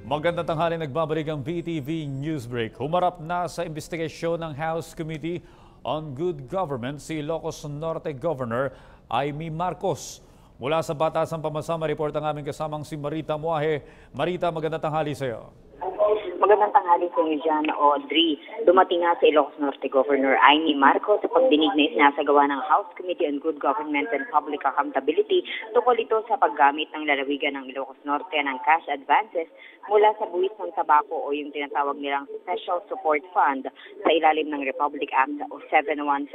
Magandang tanghali, nagbabalik ang PTV Newsbreak. Humarap na sa investigasyon ng House Committee on Good Government si Ilocos Norte Governor Imee Marcos. Mula sa Batasang Pambansa, report ang aming kasamang si Marita Muahe. Marita, magandang tanghali sa iyo. Magandang tanghali sa inyo dyan, Audrey. Dumating nga sa Ilocos Norte Governor Imee Marcos sa pagdinig na isinasagawa ng House Committee on Good Government and Public Accountability tungkol ito sa paggamit ng lalawigan ng Ilocos Norte ng cash advances mula sa buwis ng tabako o yung tinatawag nilang Special Support Fund sa ilalim ng Republic Act o 7171.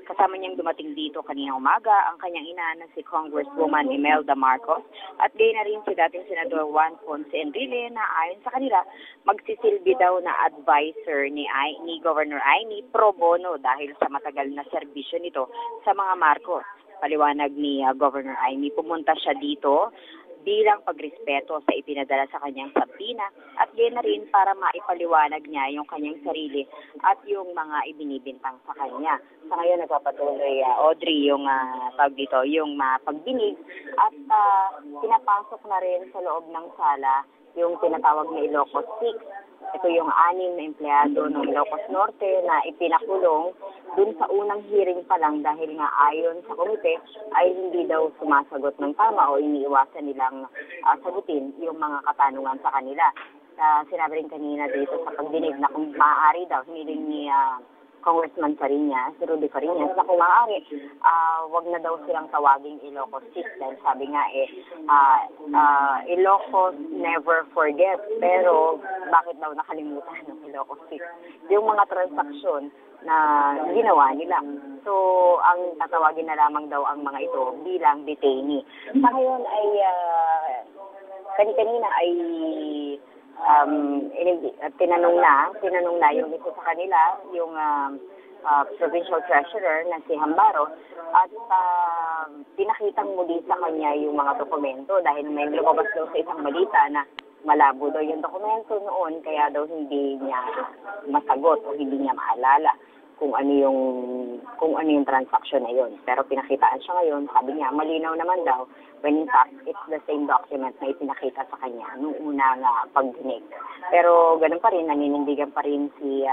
Kasama niyang dumating dito kanina umaga ang kanyang ina na si Congresswoman Imelda Marcos at gayon na rin si dating Senador Juan Ponce Enrile na ayon sa kanila magsisilbi daw na advisor ni Governor Imee pro bono dahil sa matagal na serbisyo nito sa mga Marcos. Paliwanag ni Governor Imee, pumunta siya dito bilang pagrespeto sa ipinadala sa kanyang sabina at gayon na rin para maipaliwanag niya yung kanyang sarili at yung mga ibinibintang sa kanya. Sa ngayon nagpapatuloy, Audrey, yung yung pagdinig at pinapasok na rin sa loob ng sala yung tinatawag na Ilocos 6. Ito yung 6 na empleyado ng Ilocos Norte na ipinakulong dun sa unang hearing pa lang dahil nga ayon sa komite ay hindi daw sumasagot ng tama o iniiwasan nilang sagutin yung mga katanungan sa kanila. Sinabi rin kanina dito sa pagdinig na kung maaari daw, hiniling ni Congressman Fariñas, si Rudy Fariñas, na kung maaari, wag na daw silang tawaging Ilocos 6 dahil sabi nga Ilocos never forget, pero bakit daw nakalimutan ng Ilocos 6? Yung mga transaksyon na ginawa nila. So, ang tatawagin na lamang daw ang mga ito bilang detainee. Sa ngayon ay kanina ay tinanong na yung isa sa kanila, yung provincial treasurer na si Hambaro, at pinakitang muli sa kanya yung mga dokumento dahil may lumabas daw sa isang balita na malabo daw yung dokumento noon kaya daw hindi niya masagot o hindi niya maalala kung ano yung transaction na yun. Pero pinakitaan siya ngayon, sabi niya, malinaw naman daw, when in fact, it's the same document na ipinakita sa kanya nung unang pagdinig. Pero ganun pa rin, naninindigan pa rin si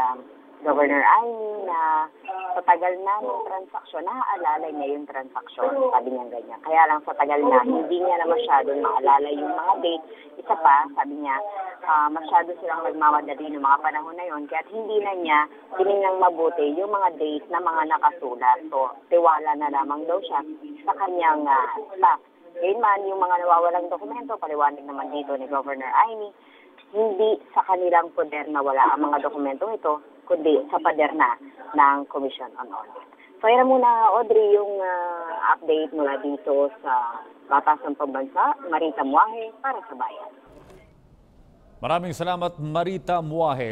Governor Imee na sa tagal na ng transaksyon, naaalala niya yung transaksyon, sabi niya ganyan. Kaya lang sa tagal na, hindi niya na masyadong maalala yung mga date. Isa pa, sabi niya, masyado silang nagmamadali ng mga panahon na yon, kaya hindi na niya tinignan mabuti yung mga date na mga nakasulat. So, tiwala na lamang daw siya sa kanyang staff. Ngayon man, yung mga nawawalang dokumento, paliwanag naman dito ni Governor Imee, hindi sa kanilang poder na wala ang mga dokumentong ito, kundi sa pader na ng Commission on Audit. So, yan muna, Audrey, yung update mula dito sa Batasang Pambansa. Marita Muahe para sa Bayan. Maraming salamat, Marita Muahe.